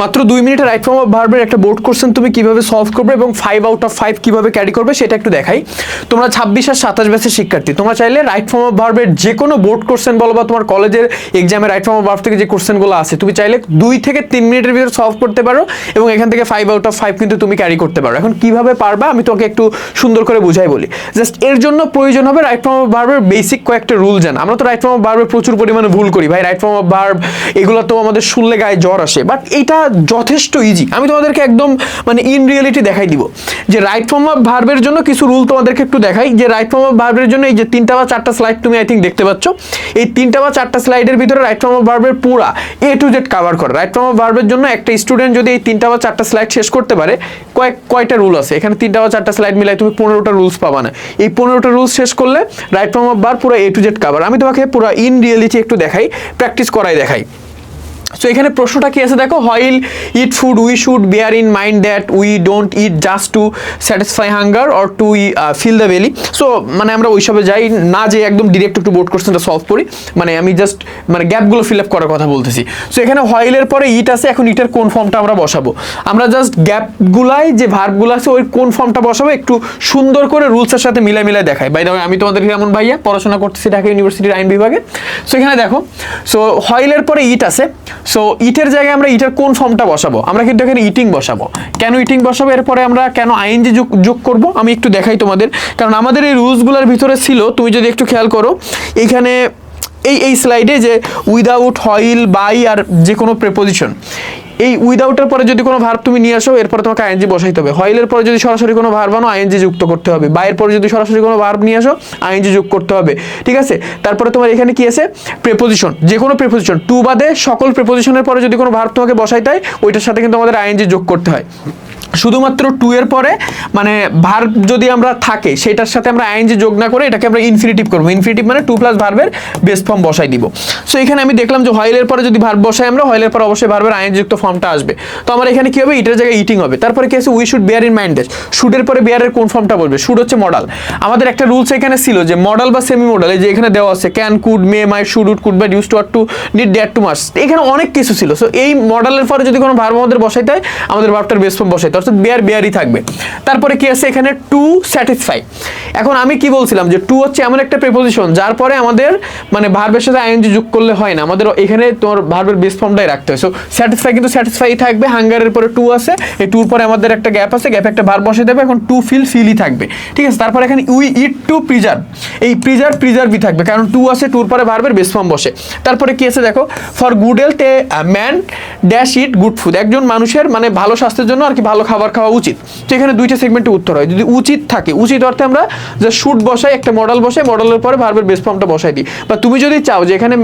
মাত্র 2 মিনিটে right form of ভার্বের একটা বোর্ড কোশ্চেন তুমি কিভাবে সলভ করবে এবং 5 আউট অফ 5 কিভাবে ক্যারি করবে সেটা একটু দেখাই। তোমরা 26 আর 27 ব্যাচের শিক্ষার্থী, তোমরা চাইলে রাইট ফর্ম অফ ভার্বের যে কোনো বোর্ড কোশ্চেন বলো বা তোমার কলেজের এক্সামে রাইট ফর্ম অফ ভার্ব থেকে যে কোশ্চেনগুলো আছে তুমি চাইলে 2 থেকে 3 মিনিটের ভিতরে সলভ করতে পারো এবং এখান থেকে 5 আউট অফ 5 কিন্তু তুমি ক্যারি করতে পারো। এখন কিভাবে পারবা আমি তোমাকে একটু সুন্দর করে বুঝাই বলি। জাস্ট এর জন্য প্রয়োজন হবে রাইট ফর্ম অফ ভার্বের বেসিক কয়েকটা রুল জানা। আমরা তো রাইট ফর্ম অফ ভার্বের প্রচুর পরিমাণে ভুল করি ভাই, রাইট ফর্ম অফ ভার্ব এগুলো তো আমাদের শুনলে গায়ে জ্বর আসে, বাট এটা যথেষ্ট ইজি। আমি তোমাদেরকে একদম মানে ইন রিয়েলিটি দেখাই দিব যে রাইট ফর্ম অফ ভার্বের জন্য কিছু রুল তোমাদেরকে একটু দেখাই। যে রাইট ফর্ম অফ ভার্বের জন্য এই যে 3টা বা 4টা স্লাইড তুমি আই থিঙ্ক দেখতে পাচ্ছ, এই 3টা বা 4টা স্লাইডের ভিতরে রাইট ফর্ম অফ ভার্বের পুরা A to Z কভার করে। রাইট ফর্ম অফ ভার্বের জন্য একটা স্টুডেন্ট যদি এই 3টা বা 4টা স্লাইড শেষ করতে পারে, কয়টা রুল আছে এখানে, 3টা বা 4টা স্লাইড মিলাই তুমি 15টা রুলস পাবা না। এই 15টা রুলস শেষ করলে রাইট ফর্ম অফ ভার্ব পুরো A to Z কভার। আমি তোমাকে পুরো ইন রিয়েলিটি একটু দেখাই, প্র্যাকটিস করাই দেখাই। সো এখানে প্রশ্নটা কি আছে দেখো, while eat food we should bear in mind that we don't eat just to satisfy hunger or to fill the belly. So মানে আমরা ওইসবে যাই না, যে একদম ডিরেক্ট একটু বোর্ড কোশ্চেনটা সলভ করি, মানে আমি জাস্ট মানে গ্যাপগুলো ফিল আপ করার কথা বলতেছি। সো এখানে হোয়াইলের পরে ইট আছে, এখন ইটের কোন ফর্মটা আমরা বসাবো, আমরা জাস্ট গ্যাপগুলাই যে ভার্বগুলো আছে ওই কোন ফর্মটা বসাবো একটু সুন্দর করে রুলসের সাথে মিলাই দেখাই। বাই দ্য ওয়ে আমি তোমাদের কেমন ভাইয়া পড়াশোনা করতেছি ঢাকা ইউনিভার্সিটির আইন বিভাগে। সো এখানে দেখো, সো হোয়াইলের পরে ইট আছে, সো ইটের জায়গায় আমরা ইটের কোন ফর্মটা বসাবো, আমরা কিন্তু এখানে ইটিং বসাবো। কেন ইটিং বসাবো, এরপরে আমরা কেন আইএনজি যোগ করব আমি একটু দেখাই তোমাদের, কারণ আমাদের এই রুলসগুলোর ভিতরে ছিল, তুমি যদি একটু খেয়াল করো এইখানে এই স্লাইডে যে উইদাউট, হোয়াইল, বাই আর যে কোনো প্রিপোজিশন, এই উইদাউটের পরে যদি কোনো ভার্ব তুমি নিয়ে আসো এরপরে তোমাকে আইএনজি বসাইতে হবে। হোয়াইলের পরে যদি সরাসরি কোনো ভার্ব আনো আইএনজি যুক্ত করতে হবে। বাইয়ের পরে যদি সরাসরি কোনো ভার্ব নিয়ে আসো আইএনজি যোগ করতে হবে, ঠিক আছে। তারপরে তোমার এখানে কি আছে, প্রিপোজিশন, যে কোনো প্রিপোজিশন, টু বাদে সকল প্রিপোজিশনের পরে যদি কোনো ভার্ব তোমাকে বসাইতে হয় ওইটার সাথে কিন্তু আমাদের আইএনজি যোগ করতে হয়। শুধুমাত্র টু এর পরে মানে ভার্ব যদি আমরা থাকে সেটার সাথে আমরা আইএনজি যোগ না করে এটাকে আমরা ইনফিনিটিভ করবো। ইনফিনিটিভ মানে টু প্লাস ভার্বের বেস ফর্ম বসাই দিব। সো এখানে আমি দেখলাম যে হোয়াইলের পরে যদি ভার্ব বসাই আমরা, হোয়াইলের পরে অবশ্যই ভার্বের আইএনজি যুক্ত ফর্মটা আসবে। তো আমার এখানে কি হবে, ইটের জায়গায় ইটিং হবে। তারপরে কি আছে, we should bear in mind that, শুডের পরে বেয়ারের কোন ফর্মটা বলবে, শুড হচ্ছে মডাল। আমাদের একটা রুলস এখানে ছিল যে মডাল বা সেমি মডাল, এই যে এখানে দেওয়া আছে can, could, may, might, should, would, could, but, used to, are to, need, dare, to, must, এখানে অনেক কিছু ছিল। সো এই মডালের পরে যদি কোনো ভার্ব আমাদের বসাইতে হয় আমাদের ভার্বটার বেস ফর্ম বসাইতে, অর্থাৎ বেয়ারই থাকবে। তারপরে কি আছে এখানে, টু স্যাটিসফাই। এখন আমি কি বলছিলাম যে টু হচ্ছে এমন একটা প্রিপোজিশন যার পরে আমাদের মানে ভার্বের সাথে আইএনজি যোগ করলে হয় না, আমাদের এখানে তোমার ভার্বের বেস ফর্মটাই রাখতে হয়। সো স্যাটিসফাই কিন্তু স্যাটিসফাই থাকবে, হাঙ্গারের পরে টু আছে, এই টুর পরে আমাদের একটা গ্যাপ আছে, গ্যাপে একটা ভার্ব বসে দেবে, এখন টু ফিলই থাকবে, ঠিক আছে। তারপর এখানে উই ইট টু প্রিজার্ভ, এই প্রিজার্ভই থাকবে কারণ টু আছে, টুর পরে ভার্বের বেস ফর্ম বসে। তারপরে কি আছে দেখো, for good health a man dash it good food, একজন মানুষের মানে ভালো স্বাস্থ্যের জন্য আর কি ভালো খাবার খাওয়া উচিত। তো এখানে দুইটা সেগমেন্টে উত্তর হয়। যদি উচিত থাকে, উচিত অর্থে আমরা যে শুড বসাই, একটা মডেল বসাই, মডেলের পরে ভার্বের বেস ফর্মটা বসাই দিই। বা তুমি যদি চাও যে এখানে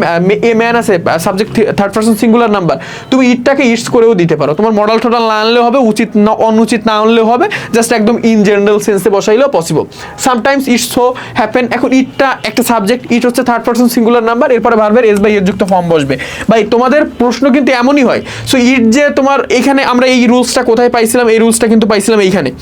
এ ম্যান আছে, subject third person singular number, তুমি ইটটাকে ইটস করেও দিতে পারো। তোমার মডেল টোটাল না আনলেও হবে, উচিত না অনুচিত না আনলেও হবে, জাস্ট একদম ইন জেনারেল সেন্সে বসাইলেও possible. Sometimes it's so happen, এখন ইটটা একটা সাবজেক্ট, ইট হচ্ছে থার্ড পারসন সিঙ্গুলার নাম্বার, এরপরে ভার্বের এস বাই এর যুক্ত ফর্ম বসবে। ভাই তোমাদের প্রশ্ন কিন্তু এমনই হয়। সো ইট যে তোমার এখানে আমরা এই রুলসটা কোথায় পাইছিলাম, এই রুলসটা কিন্তু পাইছিলাম এইখানে,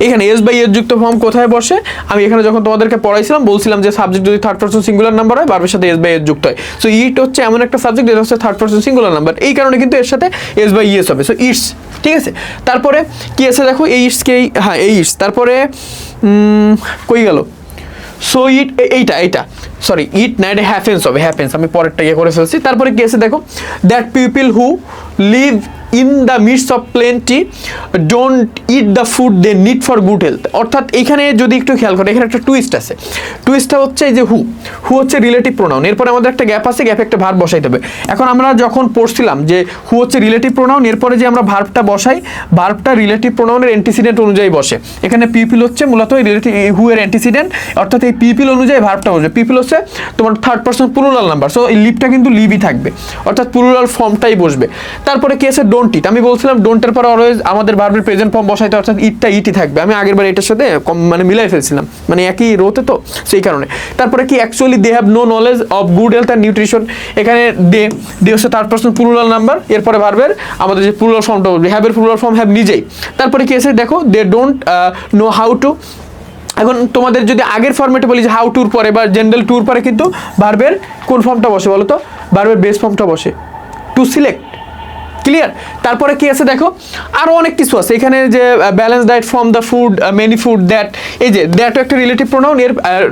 এখানে এস বাই এর যুক্ত ফর্ম কোথায় বসে, আমি এখানে যখন তোমাদেরকে পড়াইছিলাম বলছিলাম যে সাবজেক্ট যদি থার্ড পারসন সিঙ্গুলার নাম্বার হয় ভার্বের সাথে এস বাই এর যুক্ত হয়। সো ইট হচ্ছে এমন একটা সাবজেক্ট যেটা হচ্ছে থার্ড পারসন সিঙ্গুলার নাম্বার, এই কারণে কিন্তু এর সাথে এস বাই ইএস হবে। সো ইটস, ঠিক আছে। তারপরে কি আছে দেখো, এই ইটসকে, হ্যাঁ এই ইটস, তারপরে কই গেল, সো ইট এইটা সরি ইট না, এটা হ্যাপেন্স হবে, হ্যাপেন্স, আমি পরেরটা ইয়ে করে ফেলছি। তারপরে কি আছে দেখো, that people who live in the midst of plenty don't eat the food they need for good health. অর্থাৎ এখানে যদি একটু খেয়াল করো এখানে একটা টুইস্ট আছে। টুইস্টটা হচ্ছে এই যে হু হচ্ছে রিলেটিভ প্রোনাউন, এরপরে আমাদের একটা গ্যাপ আছে, গ্যাপে একটা ভার্ব বসাইতে হবে। এখন আমরা যখন পড়ছিলাম যে হু হচ্ছে রিলেটিভ প্রোনাউন, এরপরে যে আমরা ভার্বটা বসাই, ভার্বটা রিলেটিভ প্রোনাউনের অ্যান্টিসিডেন্ট অনুযায়ী বসে। এখানে পিপল হচ্ছে মূলত রিলেটিভ হু এর অ্যান্টিসিডেন্ট, অর্থাৎ এই পিপল অনুযায়ী ভার্বটা বসবে। পিপল হচ্ছে তোমার third person plural number, so এই লিভটা কিন্তু লিভই থাকবে, অর্থাৎ প্লুরাল ফর্মটাই বসবে। তারপরে কি আছে, ডোন্ট ইট, আমি বলছিলাম ডোন্টের পর অলওয়েজ আমাদের ভার্বের প্রেজেন্ট ফর্ম বসাইতে, অর্থাৎ ইটটা ইটই থাকবে। আমি আগের বার এটার সাথে মানে মিলাই ফেলছিলাম, মানে একই রোতে তো সেই কারণে। তারপরে কি, actually they have no knowledge of good health and nutrition, এখানে দে হচ্ছে থার্ড পারসন প্লুরাল নাম্বার, এরপরে ভার্বের আমাদের যে প্লুরাল ফর্মটা বলবে, হ্যাভের প্লুরাল ফর্ম হ্যাভ নিজেই। তারপরে কি আছে দেখো, they don't know how to, এখন তোমাদের যদি আগের ফর্মেটে বলি যে হাউ টুর পরে বা জেনারেল টুর পরে কিন্তু ভার্বের কোন ফর্মটা বসে বলো তো, ভার্বের বেস ফর্মটা বসে, টু সিলেক্ট, ক্লিয়ার? তারপরে কি আছে দেখো, আরো অনেক কিছু আছে এখানে, যে balance diet from the food, many food, that, এই যে দ্যাটও একটা রিলেটিভ প্রোনাউন, এর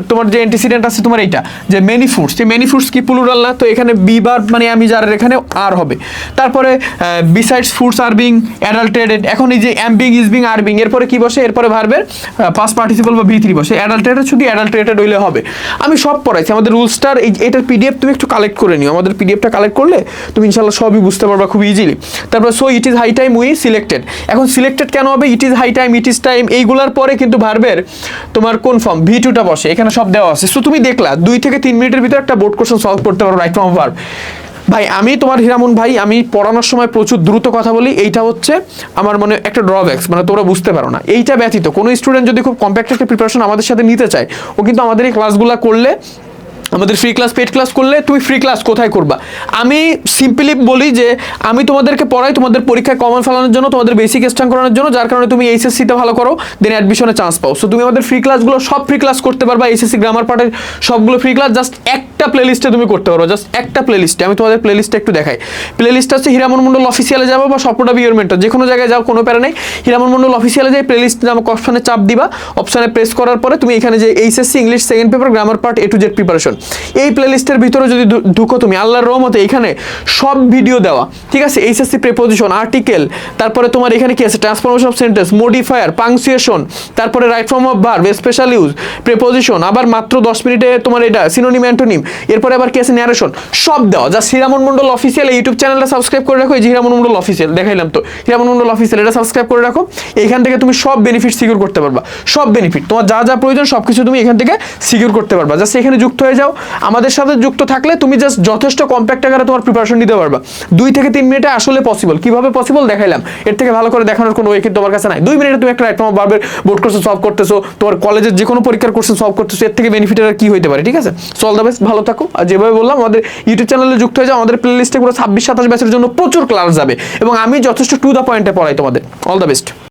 তোমার যে অ্যান্টিসিডেন্ট আছে তোমার এইটা, যে মেনি ফুডস, এই মেনি ফুডস কি প্লুরাল না, তো এখানে বি ভার্ব মানে আমি যার, এখানে আর হবে। তারপরে বিসাইডস ফুডস আর বিং অ্যাডাল্টেটেড, এখন এই যে অ্যাম being, is being, are being, এরপরে কি বসে, এরপরে ভার্বের পাস্ট পার্টিসিপল বা ভি3 বসে, অ্যাডাল্টেটেড শুধু অ্যাডাল্টেটেড হইলে হবে। আমি সব পড়াইছি, আমাদের রুলসটার এটার পিডিএফ তুমি একটু কালেক্ট করে নিও, আমাদের পিডিএফটা কালেক্ট করলে তুমি ইনশাল্লাহ সবই বুঝতে পারবা খুব ইজিলি। তারপরে so it is high time we selected, এখন সিলেক্টেড কেন হবে, it is high time, it is time, এইগুলার পরে কিন্তু ভার্বের তোমার কোন ফর্ম ভি2টা বসে, এখানে সব দেওয়া আছে। সো তুমি দেখলা 2 থেকে 3 মিনিটের ভিতরে একটা বোর্ড কোশ্চেন সলভ করতে পারো রাইট ফর্ম অফ ভার্ব। ভাই আমি তোমার হিরামন ভাই, আমি পড়ানোর সময় প্রচুর দ্রুত কথা বলি, এইটা হচ্ছে আমার মনে একটা ড্রব্যাক্স, মানে তোমরা বুঝতে পারো না। এইটা ব্যতীত কোনো স্টুডেন্ট যদি খুব কম্প্যাক্ট একটা প্রিপারেশন আমাদের সাথে নিতে চায়, ও কিন্তু আমাদের এই ক্লাসগুলো করলে, আমাদের ফ্রি ক্লাস, পেড ক্লাস করলে, তুমি ফ্রি ক্লাস কোথায় করবা? আমি সিম্পলি বলি যে আমি তোমাদেরকে পড়াই তোমাদের পরীক্ষায় কমন ফেলানোর জন্য, তোমাদের বেসিক স্ট্যান্ড করানোর জন্য, যার কারণে তুমি এইচএসসিতে ভালো করো, দেন অ্যাডমিশনে চান্স পাও। সো তুমি আমাদের ফ্রি ক্লাসগুলো সব ফ্রি ক্লাস করতে পারবা, এইচএসসি গ্রামার পার্টের সবগুলো ফ্রি ক্লাস জাস্ট একটা প্লেলিস্টে তুমি করতে পারো, জাস্ট একটা প্লেলিস্টে। আমি তোমাদের প্লেলিস্টটা একটু দেখাই। প্লেলিস্টটা হচ্ছে হিরামন মন্ডল অফিসিয়ালে যাবো বা স্বপ্নটা বিয়োর মেন্টর, যে কোনো জায়গায় যাও, কোনো প্যারা নেই। হিরামন মন্ডল অফিসিয়ালে যাই, প্লেলিস্ট নামক অপশনে চাপ দিবা, অপশনে প্রেস করার পরে তুমি এখানে যে HSC English second paper grammar part A to Z preparation, এই প্লেলিস্টের ভিতরে যদি ঢুকো তুমি, আল্লাহর রহমতে এখানে সব ভিডিও দেওয়া, ঠিক আছে? এইচএসসি প্রিপোজিশন, আর্টিকেল, তারপরে তোমার এখানে কি আছে, transformation of sentence, modifier, punctuation, তারপরে right form of verb, special use, preposition, আবার মাত্র 10 মিনিটে তোমার এটা সিনোনিম অ্যান্টোনিম, এরপরে আবার কি আছে, ন্যারেশন, সব দেওয়া। Just Hiraman Mondal official YouTube চ্যানেলটা সাবস্ক্রাইব করে রাখো, এই যে হিরামন মন্ডল অফিসিয়াল দেখাইলাম তো, হিরামন মন্ডল অফিসিয়াল, এটা সাবস্ক্রাইব করে রাখো। এখান থেকে তুমি সব বেনিফিট সিকিউর করতে পারবা, সব বেনিফিট তোমার যা যা প্রয়োজন সব কিছু তুমি এখান থেকে সিকিউর করতে পারবা। জাস্ট এখানে যুক্ত হয়ে যাও, আমাদের সাথে যুক্ত থাকলে তুমি জাস্ট যথেষ্ট কম্প্যাক্ট আকারে তোমার প্রিপারেশন নিতে পারবা। 2 থেকে 3 মিনিটে আসলে পসিবল। কিভাবে পসিবল দেখাইলাম, এর থেকে ভালো করে দেখানোর কোনো ওয়ে কিন্তু তোমার কাছে নাই। 2 মিনিটে তুমি একটা রাইট ফর্ম অফ ভার্বের বোর্ড কোশ্চেন সলভ করতেছো, তোমার কলেজের যে কোনো পরীক্ষার কোশ্চেন সলভ করতেছো, এর থেকে বেনিফিট আর কি হইতে পারে? ঠিক আছে, সো অল দ্য বেস্ট, ভালো থাকো। আর যেভাবে বললাম আমাদের ইউটিউব চ্যানেলে যুক্ত হয়ে যাও, আমাদের প্লেলিস্টে পুরো 26-27 ব্যাচের জন্য প্রচুর ক্লাস যাবে এবং আমি যথেষ্ট টু দ্য পয়েন্টে পড়াই তোমাদের। All the best.